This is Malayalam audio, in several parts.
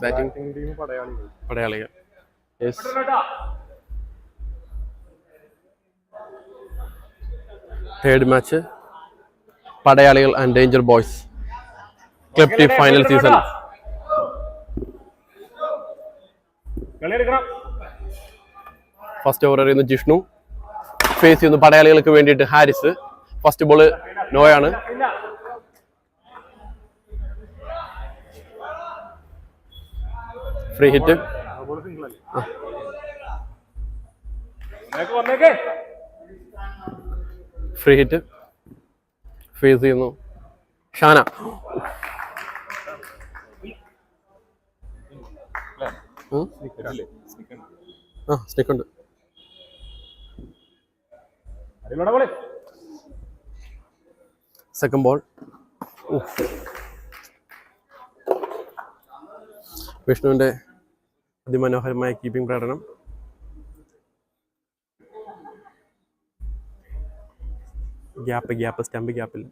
Batting team Padayalikal. Yes. Third match Padayalikal and danger boys club team final season. First over എറിയുന്നു ജിഷ്ണു. ഫേസ് ചെയ്യുന്നു പടയാളികൾക്ക് വേണ്ടിയിട്ട് ഹാരിസ്. ഫസ്റ്റ് ബോൾ നോയാണ്. Free hit. Free hit. Face ചെയ്യുന്നു ഷാന. സ്റ്റിക്ക് ഉണ്ട്. Second ball. വിഷ്ണുവിന്റെ അതിമനോഹരമായ കീപ്പിംഗ് പ്രകടനം. ഗ്യാപ്പ് സ്റ്റംപ് ഗ്യാപ്പിൽ.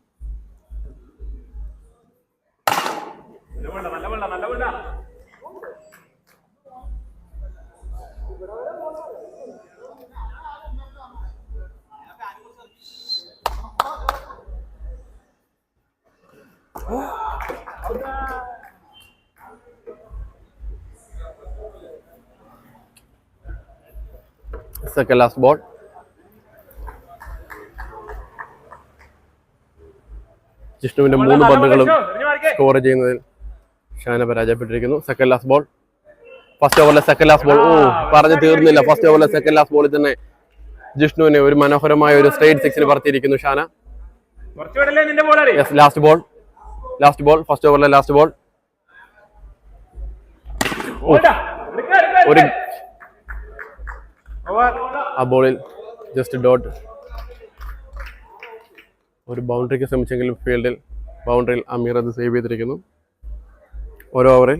Second last ball. ജിഷ്ണുവിന്റെ 3 പന്തുകളും സ്കോർ ചെയ്യുന്നതിൽ ഷാന പരാജയപ്പെട്ടിരിക്കുന്നു. Second last ball. ഫസ്റ്റ് ഓവറിലെ സെക്കൻഡ് ലാസ്റ്റ് ബോൾ. പറഞ്ഞു തീർന്നില്ല. ഫസ്റ്റ് ഓവറിലെ സെക്കൻഡ് ലാസ്റ്റ് ബോളിൽ തന്നെ ജിഷ്ണുവിനെ ഒരു മനോഹരമായ ഒരു സ്ട്രേറ്റ് സിക്സിന് പറത്തിയിരിക്കുന്നു ഷാന. Last ball. ഫസ്റ്റ് ഓവറിലെ ലാസ്റ്റ് ബോൾ. ഒരു ആ ബോളിൽ ജസ്റ്റ് ഡോട്ട്. ഒരു ബൗണ്ടറിക്ക് ശ്രമിച്ചെങ്കിലും ഫീൽഡിൽ ബൗണ്ടറിയിൽ അമീർ അത് സേവ് ചെയ്തിരിക്കുന്നു. ഓരോ ഓവറിൽ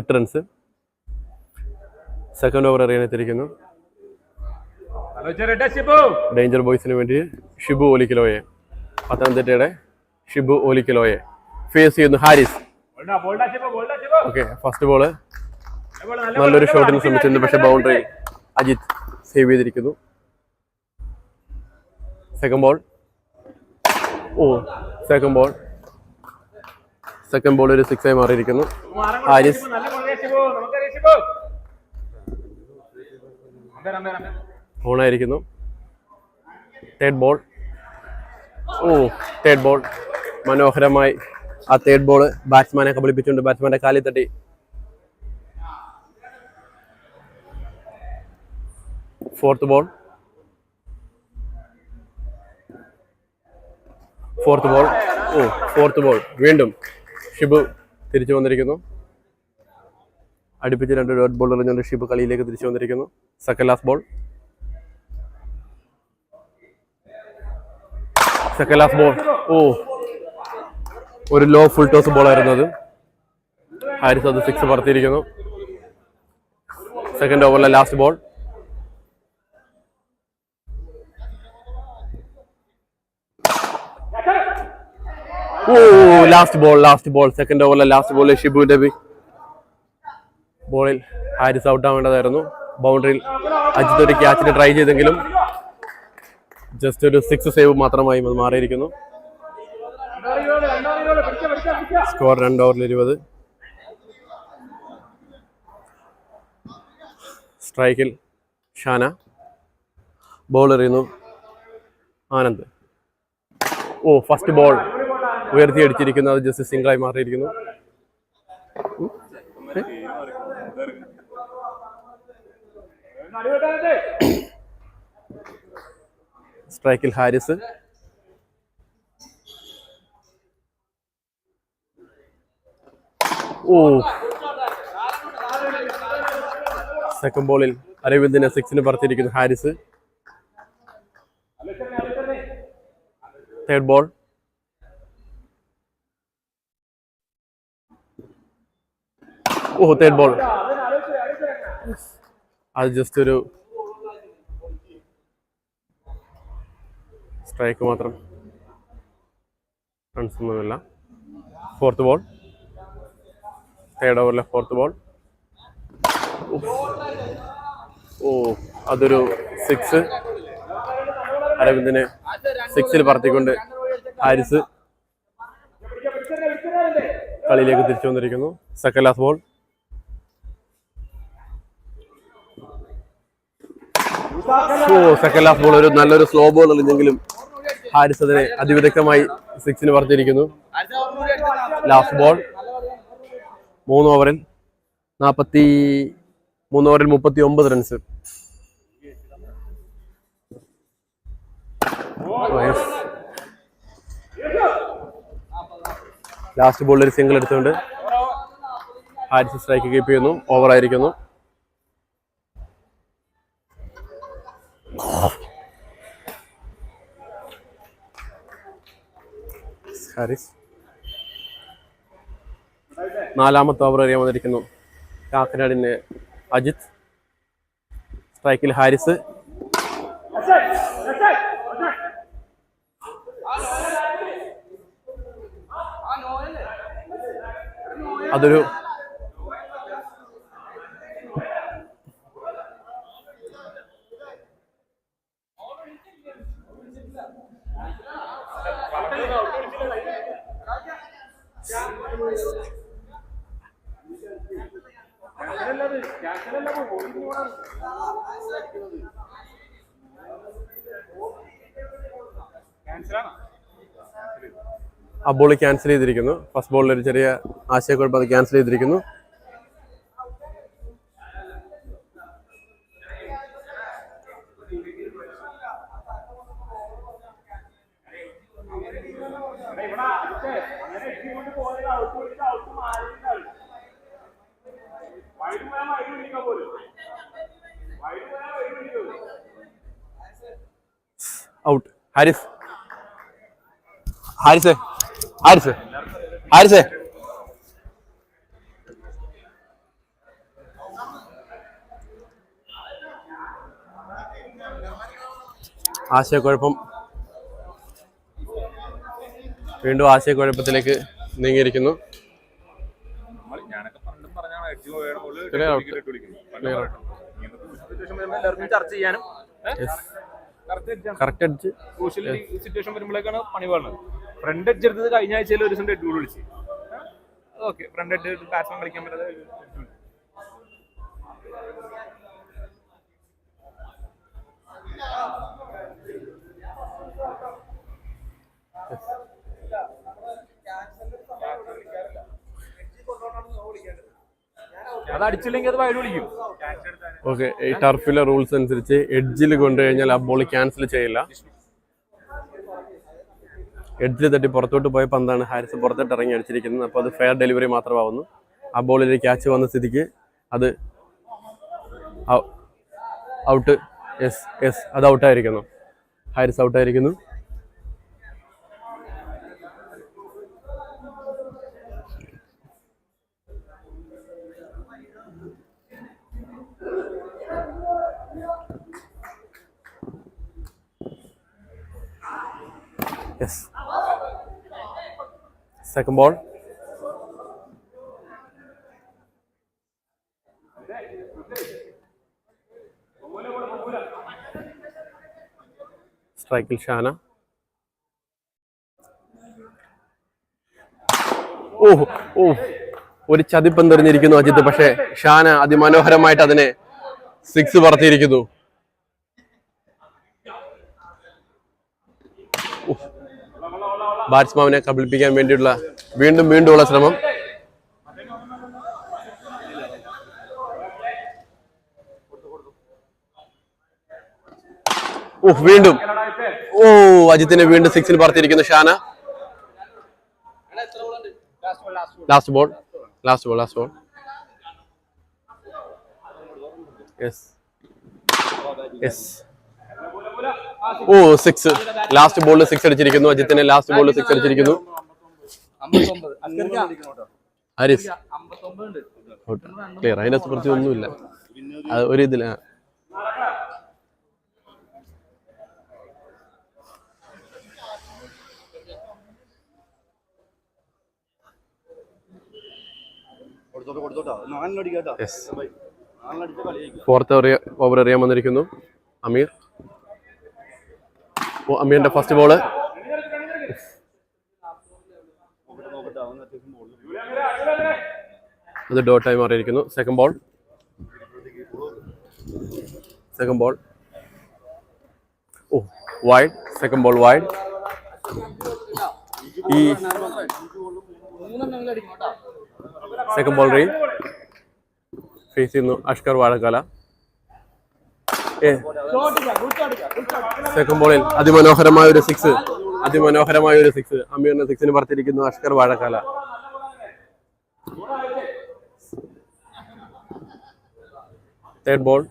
8 റൺസ്. സെക്കൻഡ് ഓവർ എറിയാനെത്തിയിരിക്കുന്നു ഡേഞ്ചർ ബോയ്സിന് വേണ്ടി ഷിബു ഓലിക്കലോയെ. പത്തനംതിട്ടയുടെ ഷിബു ഓലിക്കലോയെ ഫേസ് ചെയ്യുന്നു ഹാരിസ്. ഓക്കെ, ഫസ്റ്റ് ബോള് നല്ലൊരു ഷോട്ടിന് ശ്രമിച്ചിരുന്നു, പക്ഷെ ബൗണ്ടറി അജിത് സേവ് ചെയ്തിരിക്കുന്നു. Second ball. സെക്കൻഡ് ബോൾ ഒരു 6 ആയി മാറിയിരിക്കുന്നു. ഹാരിസ് ഓണായിരിക്കുന്നു. Third ball. മനോഹരമായി ആ തേർഡ് ബോൾ ബാറ്റ്സ്മാനെ കബളിപ്പിച്ചുകൊണ്ട് ബാറ്റ്സ്മാന്റെ കാലിൽ തട്ടി. Fourth ball. വീണ്ടും ഷിബു തിരിച്ചു വന്നിരിക്കുന്നു. അടുപ്പിച്ച് 2 ഡോട്ട് ബോൾ എറിഞ്ഞുകൊണ്ട് ഷിബു കളിയിലേക്ക് തിരിച്ചു വന്നിരിക്കുന്നു. Second last ball. ഒരു ലോ ഫുൾ ടോസ് ബോൾ ആയിരുന്നു അത്. ഹാരിസ് അത് 6 പറത്തിയിരിക്കുന്നു. സെക്കൻഡ് ഓവറിലെ last ball. Last ball. Second ഓവറിലെ ലാസ്റ്റ് ബോൾ. ഷിബുവിന്റെ ബോളിൽ ഹാരിസ് ഔട്ട് ആവേണ്ടതായിരുന്നു. ബൗണ്ടറിയിൽ അജിത് ഒരു ക്യാച്ചിന് ട്രൈ ചെയ്തെങ്കിലും ജസ്റ്റ് ഒരു 6 സേവ് മാത്രമായി മാറിയിരിക്കുന്നു. സ്കോർ 2 ഓവറിൽ 20. സ്ട്രൈക്കിൽ ഷാന. ബോൾ എറിയുന്നു ആനന്ദ്. ഫസ്റ്റ് ബോൾ ഉയർത്തിയടിച്ചിരിക്കുന്നു. അത് ജസ്റ്റ് സിംഗിളായി മാറിയിരിക്കുന്നു. സ്ട്രൈക്കിൽ ഹാരിസ്. സെക്കൻഡ് ബോളിൽ അരവിന്ദിനെ 6 പറത്തിയിരിക്കുന്നു ഹാരിസ്. Third ball. അത് ജസ്റ്റ് ഒരു സ്ട്രൈക്ക് മാത്രം, റൺസ് ഒന്നുമില്ല. Fourth ball. തേർഡ് ഓവറിലെ ഫോർത്ത് ബോൾ. ഓ, അതൊരു 6. അരവിന്ദിനെ 6-ൽ പറത്തിക്കൊണ്ട് ഹാരിസ് കളിയിലേക്ക് തിരിച്ചു വന്നിരിക്കുന്നു. Second last ball. Second last ball ഒരു നല്ലൊരു സ്ലോ ബോൾ എറിഞ്ഞെങ്കിലും ഹാരിസ് അതിനെ അതിവിദഗ്ധമായി 6-ന് പറത്തിയിരിക്കുന്നു. Last ball. 3 ഓവറിൽ 39 റൺസ്. ലാസ്റ്റ് ബോളിൽ ഒരു സിംഗിൾ എടുത്തുകൊണ്ട് ഹാരിസ് സ്ട്രൈക്ക് കീപ്പ് ചെയ്യുന്നു. ഓവറായിരിക്കുന്നു. ഹാരിസ് 4-ാമത്തെ ഓവർ എറിയാൻ വന്നിരിക്കുന്നു കാക്കനാടിന്റെ അജിത്. സ്ട്രൈക്കിൽ ഹാരിസ്. അതൊരു ആ ബോൾ ക്യാൻസൽ ചെയ്തിരിക്കുന്നു. ഫസ്റ്റ് ബോളിൽ ഒരു ചെറിയ ആശയക്കുഴപ്പം, അത് ക്യാൻസൽ ചെയ്തിരിക്കുന്നു. ഔട്ട്. ഹാരിസ് ഹാരിസ് ഹാരിസ് ഹാരിസ് ആശയക്കുഴപ്പം. വീണ്ടും ആശയക്കുഴപ്പത്തിലേക്ക് നീങ്ങിയിരിക്കുന്നു. ചർച്ച ചെയ്യാനും കറക്റ്റ് അടിച്ച് സോഷ്യൽ സിറ്റുവേഷൻ വരുമ്പോഴേക്കാണ് പണി പറഞ്ഞത്. ഫ്രണ്ട് എഡ്ജ് എടുത്തത് കഴിഞ്ഞ ആഴ്ചയിൽ ഒരു ദിവസം ഡെഡ് ബോൾ വിളിച്ച്. ഓക്കെ, ഫ്രണ്ട് എഡ്ജ് ബാറ്റ്സ്മാൻ കളിക്കാൻ പറ്റാതെ അത് അടിച്ചില്ലെങ്കിൽ അത് വൈഡ് വിളിക്കും. ഓക്കെ, ഈ ടർഫിലെ റൂൾസ് അനുസരിച്ച് എഡ്ജിൽ കൊണ്ടുകഴിഞ്ഞാൽ ആ ബോൾ ക്യാൻസൽ ചെയ്യില്ല. എഡ്ജിൽ തട്ടി പുറത്തോട്ട് പോയ പന്താണ് ഹാരിസ് പുറത്തോട്ട് ഇറങ്ങി അടിച്ചിരിക്കുന്നത്. അപ്പോൾ അത് ഫെയർ ഡെലിവറി മാത്രമാവുന്നു. ആ ബോളിൽ ക്യാച്ച് വന്ന സ്ഥിതിക്ക് അത് ഔട്ട്. അത് ഔട്ടായിരിക്കുന്നു. Haris ഔട്ടായിരിക്കുന്നു. Second ball. Strike Shana. ഒരു ചതിപ്പന്തെറിഞ്ഞിരിക്കുന്നു അജിത്ത്. പക്ഷേ ഷാന അതിമനോഹരമായിട്ട് അതിനെ 6 പറത്തിയിരിക്കുന്നു. ബാറ്റ്സ്മാനെ കബളിപ്പിക്കാൻ വേണ്ടിയുള്ള വീണ്ടുമുള്ള ശ്രമം. വീണ്ടും അജിത്തിനെ വീണ്ടും 6-ന് പറത്തിയിരിക്കുന്നു ഷാന. Last ball. ഓ 6. ലാസ്റ്റ് ബോളിൽ 6 അടിച്ചിരിക്കുന്നു അജിത്തിന്. ലാസ്റ്റ് ബോളിൽ 6 അടിച്ചിരിക്കുന്നു ഹാരിസ്. ക്ലിയർ. അതിനകത്ത് കുറച്ച് ഒന്നുമില്ല. അത് ഒരു ഇതില യെസ്. ഫോർത്ത് ഓവർ എറിയാൻ വന്നിരിക്കുന്നു അമീർ. അമീറിന്റെ ഫസ്റ്റ് ബോള്. അത് ഡോട്ടായി മാറിയിരിക്കുന്നു. Second ball. Wide. Second ball wide. ഈ സെക്കൻഡ് ബോൾ റീൽ ഫേസ് ചെയ്യുന്നു അഷ്കർ വാഴക്കാല. സെക്കൻഡ് ബോളിൽ അതിമനോഹരമായ ഒരു സിക്സ്. അമീറിന്റെ സിക്സിന് പറത്തിരിക്കുന്നു അഷ്കർ വാഴക്കാല. Third ball.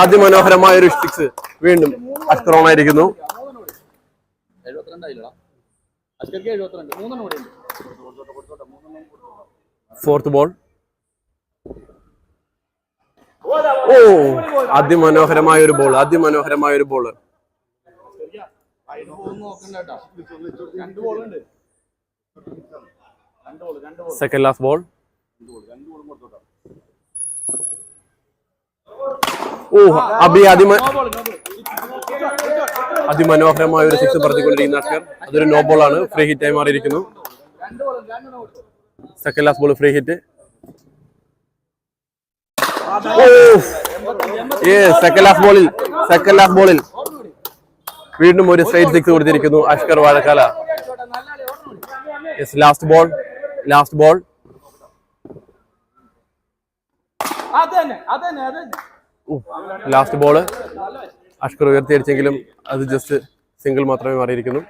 അതിമനോഹരമായ ഒരു സിക്സ്. വീണ്ടും അഷ്കർ ഓൺ ആയിരിക്കുന്നു. Fourth ball. അതിമനോഹരമായ ഒരു ബോൾ. Second last ball. അതിമനോഹരമായ ഒരു സിക്സ് പറത്തിക്കൊണ്ടിരിക്കുന്ന അഷ്കർ. അതൊരു നോ ബോൾ ആണ്. ഫ്രീ ഹിറ്റ് ആയി മാറിയിരിക്കുന്നു. Second last ball free hit. Second last ബോളിൽ വീണ്ടും ഒരു സ്ട്രൈറ്റ് സിക്സ് കൊടുത്തിരിക്കുന്നു Ashkar Vazhakkala. Last ball. Last ball Ashkar ഉയർത്തിയടിച്ചെങ്കിലും അത് ജസ്റ്റ് സിംഗിൾ മാത്രമേ മാറിയിരിക്കുന്നു.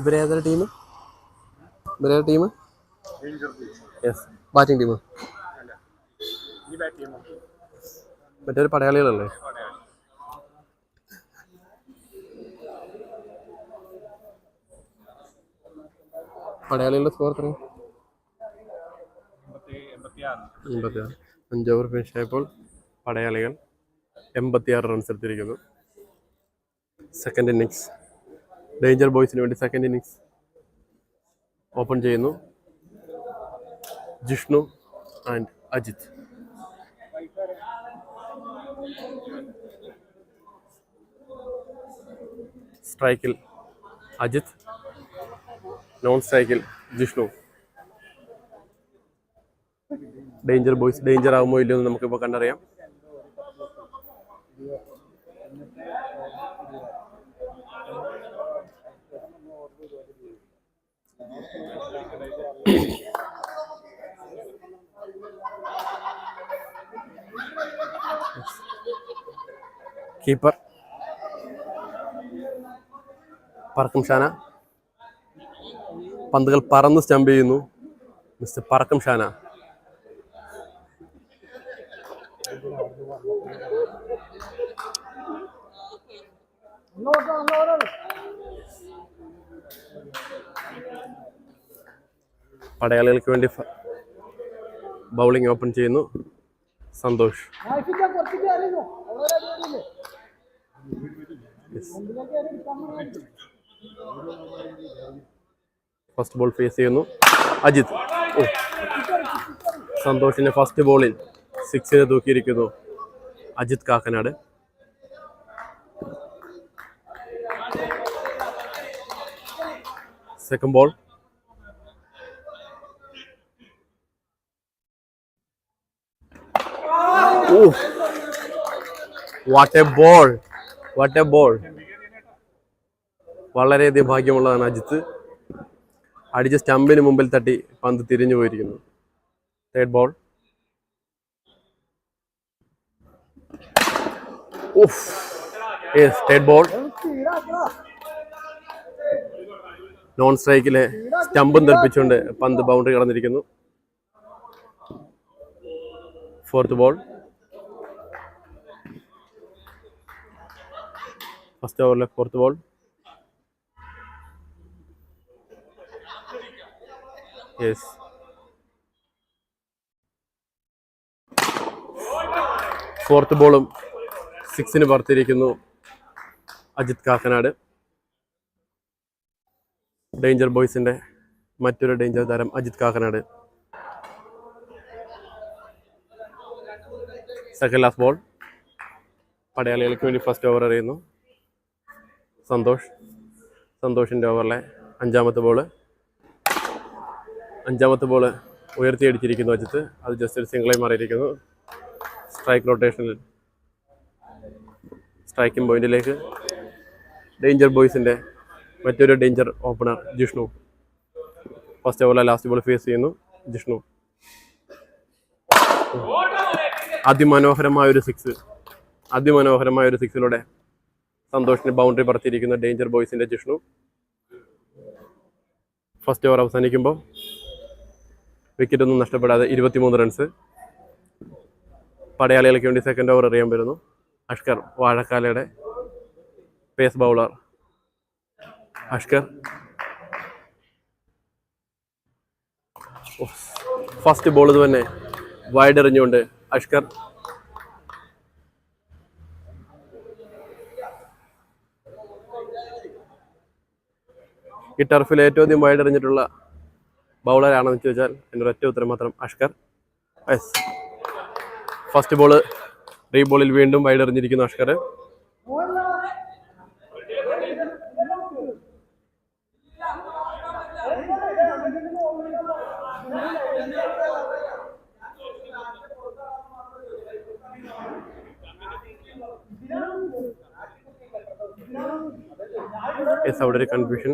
ഇവരേതൊരു ടീം? Yes, batting team. മറ്റൊരു പടയാളികളല്ലേ? പടയാളികളുടെ സ്കോർ എത്രയാണ്? 86. 5 ഓവർ ഫിനിഷ് ആയപ്പോൾ പടയാളികൾ 86 റൺസ് എടുത്തിരിക്കുന്നു. സെക്കൻഡ് ഇന്നിങ്സ് ഡേഞ്ചർ ബോയ്സിന് വേണ്ടി സെക്കൻഡ് ഇന്നിങ്സ് ഓപ്പൺ ചെയ്യുന്നു ജിഷ്ണു ആൻഡ് അജിത്. സ്ട്രൈക്കിൽ അജിത്, നോൺ സ്ട്രൈക്കിൽ ജിഷ്ണു. ഡേഞ്ചർ ബോയ്സ് ഡേഞ്ചർ ആകുമോ ഇല്ലയോ എന്ന് നമുക്കിപ്പോൾ കണ്ടറിയാം. കീപ്പർ പറക്കം ഷാന. പന്തുകൾ പറന്ന് സ്റ്റംപ് ചെയ്യുന്നു മിസ്റ്റർ പറക്കം ഷാന. പടയാളികൾക്ക് വേണ്ടി ബൗളിംഗ് ഓപ്പൺ ചെയ്യുന്നു സന്തോഷ്. ഫസ്റ്റ് ബോൾ ഫേസ് ചെയ്യുന്നു അജിത്. സന്തോഷിന്റെ ഫസ്റ്റ് ബോളിൽ 6 തൂക്കിയിരിക്കുന്നു Ajith Kakkanad. Second ball. What a ball. വളരെയധികം ഭാഗ്യമുള്ളതാണ് അജിത്ത്. അടിച്ച സ്റ്റമ്പിന് മുമ്പിൽ തട്ടി പന്ത് തിരിഞ്ഞു പോയിരിക്കുന്നു. Third ball. Third ball. Non സ്ട്രൈക്കിലെ സ്റ്റമ്പും തെറിപ്പിച്ചുകൊണ്ട് പന്ത് ബൗണ്ടറി കടന്നിരിക്കുന്നു. Fourth ball. ഫസ്റ്റ് ഓവറിലെ ഫോർത്ത് ബോൾ. യെസ്, ഫോർത്ത് ബോളും 6 പറത്തിയിരിക്കുന്നു അജിത് കാക്കനാട്. ഡേഞ്ചർ ബോയ്സിന്റെ മറ്റൊരു ഡേഞ്ചർ താരം Ajith Kakkanad. Second last ball. പടയാളികൾക്ക് വേണ്ടി ഫസ്റ്റ് ഓവർ എറിയുന്നു സന്തോഷിന്റെ ഓവറിലെ അഞ്ചാമത്തെ ബോള് ഉയർത്തിയടിച്ചിരിക്കുന്നു അജിത്ത്. അത് ജസ്റ്റ് ഒരു സിംഗിളായി മാറിയിരിക്കുന്നു. സ്ട്രൈക്ക് റൊട്ടേഷനിൽ സ്ട്രൈക്കിംഗ് പോയിന്റിലേക്ക് ഡേഞ്ചർ ബോയ്സിന്റെ മറ്റൊരു ഡേഞ്ചർ ഓപ്പണർ ജിഷ്ണു. ഫസ്റ്റ് ഓവറിലെ ലാസ്റ്റ് ബോൾ ഫേസ് ചെയ്യുന്നു ജിഷ്ണു. അതിമനോഹരമായൊരു സിക്സിലൂടെ സന്തോഷിന് ബൗണ്ടറി പറത്തിയിരിക്കുന്ന ഡേഞ്ചർ ബോയ്സിന്റെ ജിഷ്ണു. ഫസ്റ്റ് ഓവർ അവസാനിക്കുമ്പോൾ വിക്കറ്റൊന്നും നഷ്ടപ്പെടാതെ 23 റൺസ്. പടയാളികൾക്ക് വേണ്ടി സെക്കൻഡ് ഓവർ എറിയാൻ വരുന്നു അഷ്കർ, വാഴക്കാലയുടെ pace bowler Ashkar. First ball തന്നെ വൈഡ് എറിഞ്ഞുകൊണ്ട് അഷ്കർ. ഈ ടർഫിൽ ഏറ്റവും അധികം വൈഡ് എറിഞ്ഞിട്ടുള്ള ബൗളറാണെന്ന് ചോദിച്ചാൽ എൻ്റെ ഒറ്റ ഉത്തരം മാത്രം അഷ്കർ. ഫസ്റ്റ് ബോൾ റീബോളിൽ വീണ്ടും വൈഡ് എറിഞ്ഞിരിക്കുന്നു അഷ്കർ. അവിടെ ഒരു കൺഫ്യൂഷൻ.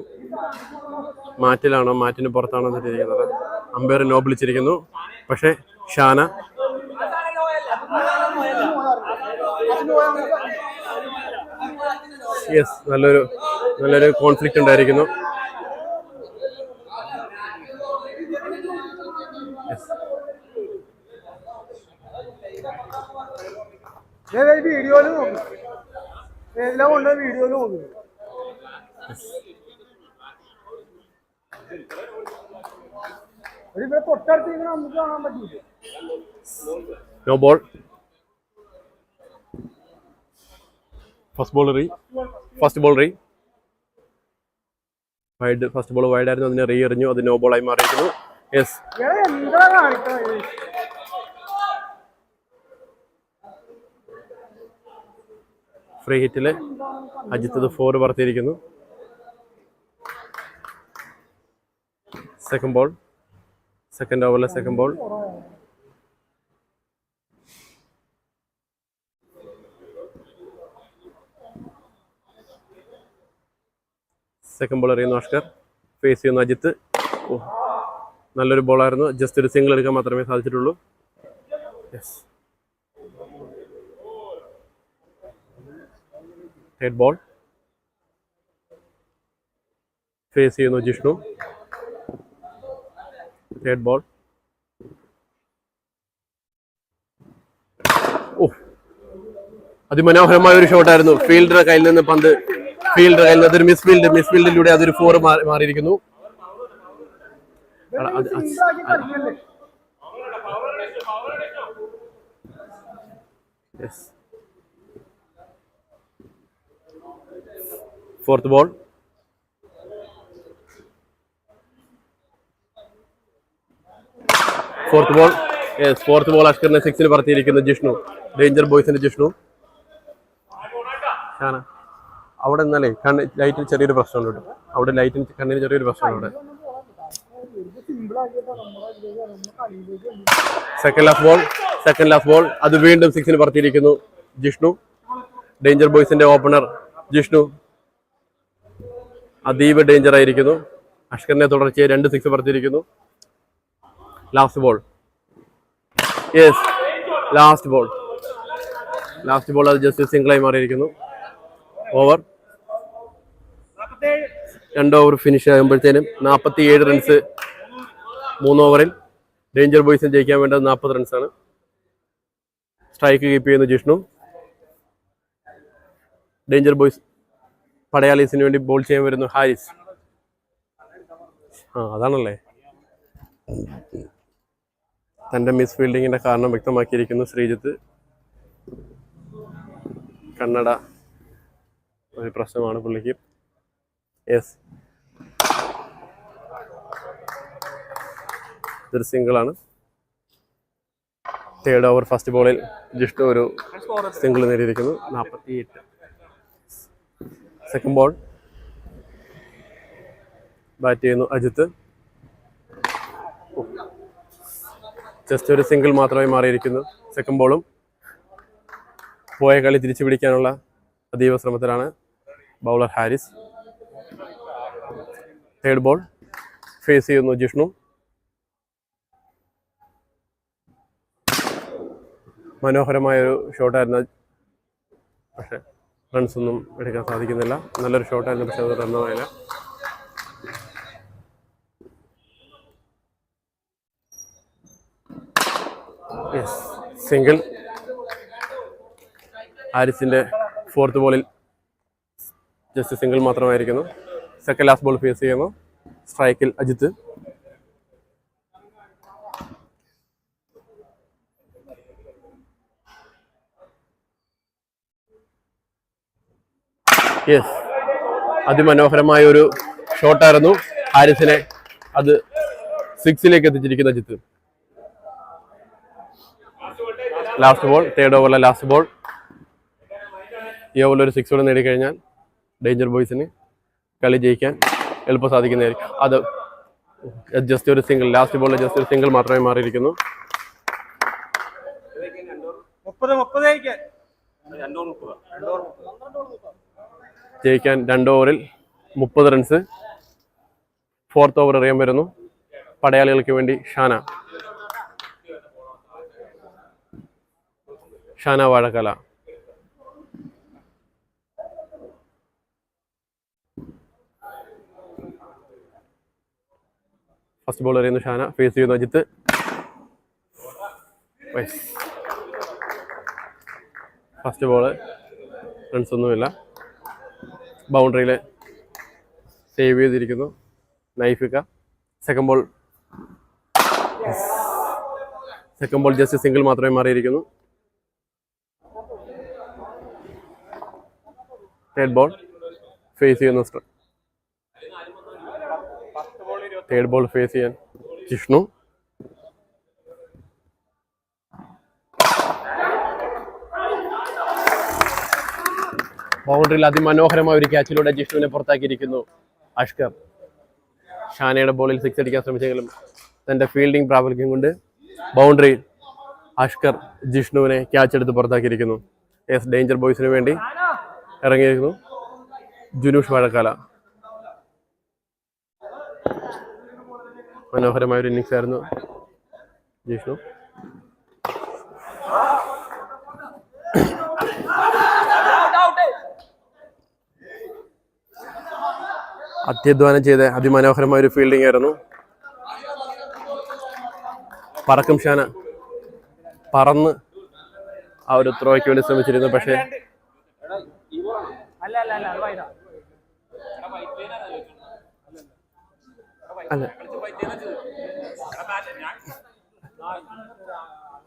മാറ്റിലാണോ മാറ്റിന് പുറത്താണോ എന്നിരിക്കുന്നത്. അമ്പയർ നോ വിളിച്ചിരിക്കുന്നു. പക്ഷേ ഷാന നല്ലൊരു കോൺഫ്ലിക്റ്റ് ഉണ്ടായിരിക്കുന്നു. വീഡിയോയില് നോക്കും. തൊട്ടടുത്ത് നമുക്ക് കാണാൻ പറ്റില്ല. No ball. First ball re wide. First ball wide ആയിരുന്നു, അതിനെ റീ എറിഞ്ഞു. അത് നോ ബോളായി മാറിയിരിക്കുന്നു. യെസ്, ഫ്രീ ഹിറ്റില് അജിത്ത് 4 പറത്തിയിരിക്കുന്നു. സെക്കൻഡ് ഓവറിലെ സെക്കൻഡ് ബോൾ. സെക്കൻഡ് ബോൾ എറിയുന്നു അഷ്കർ. ഫേസ് ചെയ്യുന്നു അജിത്ത്. നല്ലൊരു ബോളായിരുന്നു. ജസ്റ്റ് ഒരു സിംഗിൾ എടുക്കാൻ മാത്രമേ സാധിച്ചിട്ടുള്ളൂ. Yes, third ball. ഫേസ് ചെയ്യുന്നു ജിഷ്ണു. Third ball. അതിമനോഹരമായ ഒരു ഷോട്ടായിരുന്നു. ഫീൽഡറുടെ കയ്യിൽ നിന്ന് പന്ത് അതൊരു മിസ്ഫീൽഡിലൂടെ അതൊരു 4 മാറിയിരിക്കുന്നു. Fourth ball. അഷ്കറിനെ 6 പറത്തിയിരിക്കുന്നു ജിഷ്ണു. ഡേഞ്ചർ ബോയ്സിന്റെ ജിഷ്ണു. അവിടെ നിന്നാലേ ലൈറ്റിന് ചെറിയൊരു പ്രശ്നമുണ്ട്. കണ്ണിന് ചെറിയൊരു പ്രശ്നമുണ്ട്. Second last ball. അത് വീണ്ടും 6 പറത്തിയിരിക്കുന്നു ജിഷ്ണു. ഡേഞ്ചർ ബോയ്സിന്റെ ഓപ്പണർ ജിഷ്ണു അതീവ ഡേഞ്ചർ ആയിരിക്കുന്നു. അഷ്കറിനെ തുടർച്ചയായി 2 6 പറത്തിയിരിക്കുന്നു. Last ball. അത് ജസ്റ്റ് സിംഗിളായി മാറിയിരിക്കുന്നു. ഓവർ 2 ഓവർ ഫിനിഷ് ആകുമ്പോഴത്തേനും 47 റൺസ് 3 ഓവറിൽ. ഡേഞ്ചർ ബോയ്സിന് ജയിക്കാൻ വേണ്ടത് 40 റൺസാണ്. സ്ട്രൈക്ക് കീപ്പ് ചെയ്യുന്നു ജിഷ്ണു. ഡേഞ്ചർ ബോയ്സ് പടയാളീസിന് വേണ്ടി ബോൾ ചെയ്യാൻ വരുന്നു ഹാരിസ്. അതാണല്ലേ തൻ്റെ മിസ് ഫീൽഡിങ്ങിന്റെ കാരണം വ്യക്തമാക്കിയിരിക്കുന്നു ശ്രീജിത്ത്. കണ്ണട ഒരു പ്രശ്നമാണ് പുള്ളിക്ക്. യെസ്, ഇതൊരു സിംഗിളാണ്. തേർഡ് ഓവർ ഫസ്റ്റ് ബോളിൽ ജിഷ്ണു ഒരു സിംഗിൾ നേടിയിരിക്കുന്നു. 48. സെക്കൻഡ് ബോൾ ബാറ്റ് ചെയ്യുന്നു അജിത്ത്. ജസ്റ്റ് ഒരു സിംഗിൾ മാത്രമേ മാറിയിരിക്കുന്നു. സെക്കൻഡ് ബോളും പോയ കളി തിരിച്ചു പിടിക്കാനുള്ള അതീവ ശ്രമത്തിലാണ് bowler Haris. Third ball face ചെയ്യുന്നു ജിഷ്ണു. മനോഹരമായൊരു ഷോട്ടായിരുന്നു, പക്ഷെ റൺസ് ഒന്നും എടുക്കാൻ സാധിക്കുന്നില്ല. നല്ലൊരു ഷോട്ടായിരുന്നു, പക്ഷെ അത് റണ്ണായില്ല. Yes, single. ഹാരിസിന്റെ ഫോർത്ത് ബോളിൽ ജസ്റ്റ് സിംഗിൾ മാത്രമായിരിക്കുന്നു. സെക്കൻഡ് ലാസ്റ്റ് ബോൾ ഫേസ് ചെയ്യുന്നു. സ്ട്രൈക്കിൽ അജിത്ത്. യെസ്, അതിമനോഹരമായ ഒരു ഷോട്ടായിരുന്നു. ഹാരിസിനെ അത് 6ലേക്ക് എത്തിച്ചിരിക്കുന്ന അജിത്ത്. ലാസ്റ്റ് ബോൾ, തേർഡ് ഓവറിലെ ലാസ്റ്റ് ബോൾ. ഈ ഓവറിൽ ഒരു 6 കൂടെ നേടിക്കഴിഞ്ഞാൽ ഡേഞ്ചർ ബോയ്സിന് കളി ജയിക്കാൻ എളുപ്പം സാധിക്കുന്നതായിരിക്കും. അത് ജസ്റ്റ് ഒരു സിംഗിൾ, ലാസ്റ്റ് ബോളിൽ ജസ്റ്റ് ഒരു സിംഗിൾ മാത്രമേ മാറിയിരിക്കുന്നു. ജയിക്കാൻ 2 ഓവറിൽ 30 റൺസ്. ഫോർത്ത് ഓവർ എറിയാൻ വരുന്നു പടയാളികൾക്ക് വേണ്ടി ഷാന വാഴക്കല. ഫസ്റ്റ് ബോൾ എറിയുന്നു ഷാന, ഫേസ് ചെയ്യുന്നു അജിത്ത്. ഫസ്റ്റ് ബോള് റൺസ് ഒന്നുമില്ല. ബൗണ്ടറിയിൽ സേവ് ചെയ്തിരിക്കുന്നു നൈഫിക്ക. സെക്കൻഡ് ബോൾ ജസ്റ്റ് സിംഗിൾ മാത്രമേ മാറിയിരിക്കുന്നു. തേർഡ് ബോൾ ഫേസ് ചെയ്യുന്നു തേർഡ് ബോൾ ഫേസ് ചെയ്യാൻ ജിഷ്ണു. ബൗണ്ടറിയിൽ അതിമനോഹരമായ ഒരു ക്യാച്ചിലൂടെ ജിഷ്ണുവിനെ പുറത്താക്കിയിരിക്കുന്നു അഷ്കർ. ഷാനയുടെ ബോളിൽ 6 അടിക്കാൻ ശ്രമിച്ചെങ്കിലും തന്റെ ഫീൽഡിംഗ് പ്രാബല്യം കൊണ്ട് ബൗണ്ടറിയിൽ അഷ്കർ ജിഷ്ണുവിനെ ക്യാച്ച് എടുത്ത് പുറത്താക്കിയിരിക്കുന്നു. യെസ്, ഡേഞ്ചർ ബോയ്സിന് വേണ്ടി ഇറങ്ങിയിരിക്കുന്നു ജുനൂഷ് വാഴക്കാല. മനോഹരമായ ഒരു ഇന്നിങ്സ് ആയിരുന്നു ജിഷ്ണു. അത്യധ്വാനം ചെയ്ത അതിമനോഹരമായ ഒരു ഫീൽഡിംഗ് ആയിരുന്നു. പറക്കും ഷാന പറന്ന് ആ ഒരു ത്രോയ്ക്ക് വേണ്ടി ശ്രമിച്ചിരുന്നു, പക്ഷേ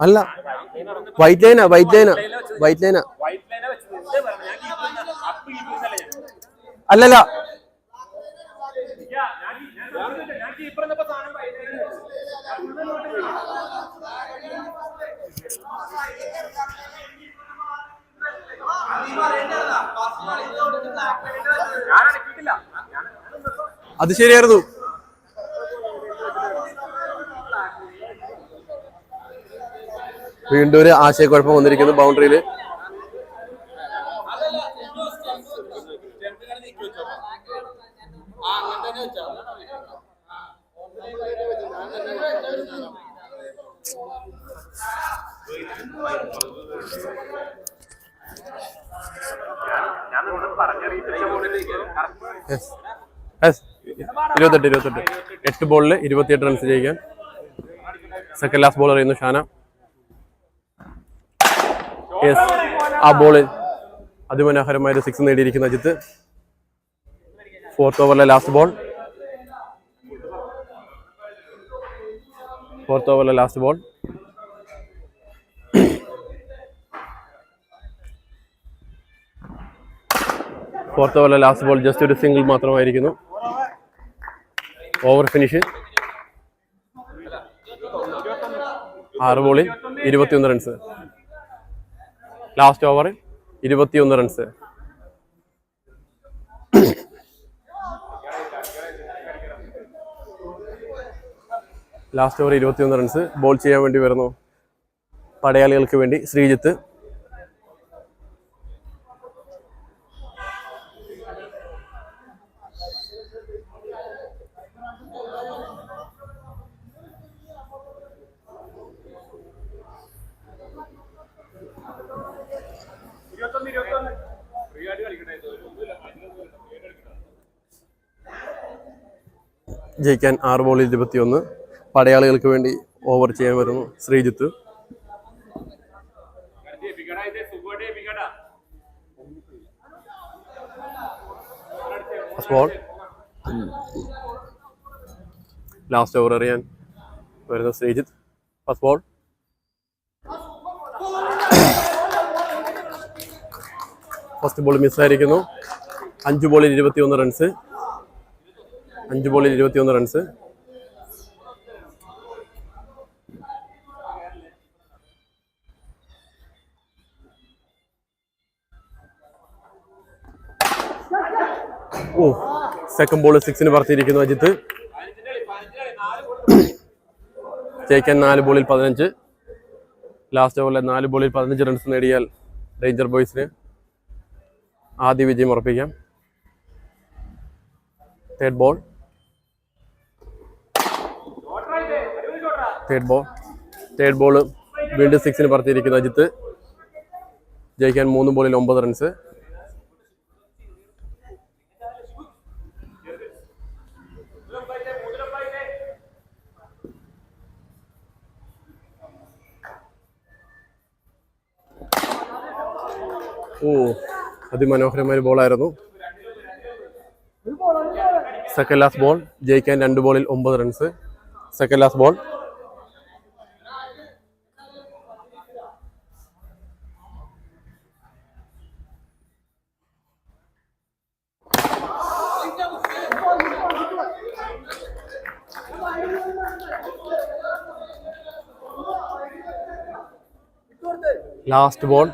അല്ല വൈറ്റ് ലൈനാ അല്ലല്ല. അത് ശരിയായിരുന്നു. വീണ്ടും ഒരു ആശയക്കുഴപ്പം വന്നിരിക്കുന്നു ബൗണ്ടറിയിൽ. Yes. 28. 8 ബോളിൽ 28 റൺസ് ജയിക്കാൻ. സെക്കൻഡ് ലാസ്റ്റ് ബോൾ എറിയുന്നു ഷാന. യെസ്, ആ ബോളിൽ അതിമനോഹരമായ ഒരു 6 നേടിയിരിക്കുന്ന അജിത്ത്. ഫോർത്ത് ഓവറിലെ ലാസ്റ്റ് ബോൾ. ഫോർത്ത് ഓവറിലെ ലാസ്റ്റ് ബോൾ ജസ്റ്റ് ഒരു സിംഗിൾ മാത്രമായിരിക്കുന്നു. Over finish. 6 ബോളിൽ 21 runs. Last over 21 runs. Last over 21 runs. Ball ചെയ്യാൻ വേണ്ടി വരുന്നു പടയാളികൾക്ക് വേണ്ടി ശ്രീജിത്ത്. ജയിക്കാൻ 6 ബോളിൽ 21. പടയാളികൾക്ക് വേണ്ടി ഓവർ ചെയ്യാൻ വരുന്നു Sreejith. First ball. Last over എറിയാൻ വരുന്ന Sreejith. First ball. First ball മിസ്സായിരിക്കുന്നു. 5 ബോളിൽ 21 റൺസ്. 5 ബോളിൽ 21 റൺസ്. സെക്കൻഡ് ബോൾ 6 പറത്തിയിരിക്കുന്നു അജിത്ത്. ജയിക്കാൻ 4 ബോളിൽ 15. ലാസ്റ്റ് ഓവറിലെ 4 ബോളിൽ 15 റൺസ് നേടിയാൽ ഡേഞ്ചർ ബോയ്സിന് ആദ്യ വിജയം ഉറപ്പിക്കാം. Third ball. തേർഡ് ബോൾ വീണ്ടും 6 പറത്തിയിരിക്കുന്നു അജിത്ത്. ജയിക്കാൻ 3 ബോളിൽ 9 റൺസ്. അതിമനോഹരമായ ബോളായിരുന്നു. Second last ball. ജയിക്കാൻ 2 ബോളിൽ 9 runs. Second last ball. Last ball.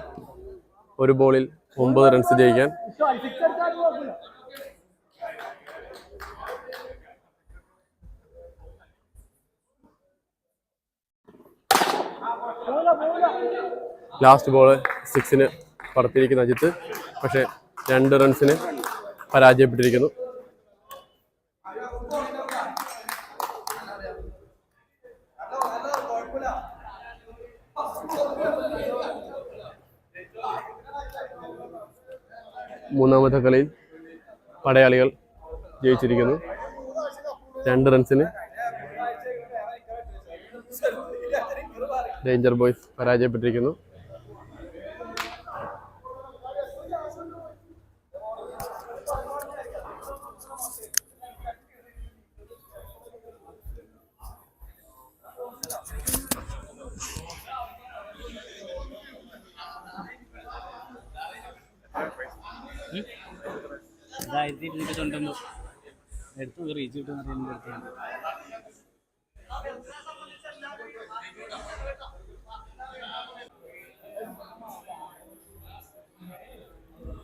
1 ബോളിൽ 9 റൺസ് ജയിക്കാൻ. ലാസ്റ്റ് ബോൾ 6 പറത്തിയിരിക്കുന്ന അജിത്ത്. പക്ഷേ 2 റൺസിന് പരാജയപ്പെട്ടിരിക്കുന്നു. മൂന്നാമത്തെ കളിയിൽ പടയാളികൾ ജയിച്ചിരിക്കുന്നു. 2 റൺസിന് ഡേഞ്ചർ ബോയ്സ് പരാജയപ്പെട്ടിരിക്കുന്നു. എടുത്തു റീച്ച് കിട്ടുന്ന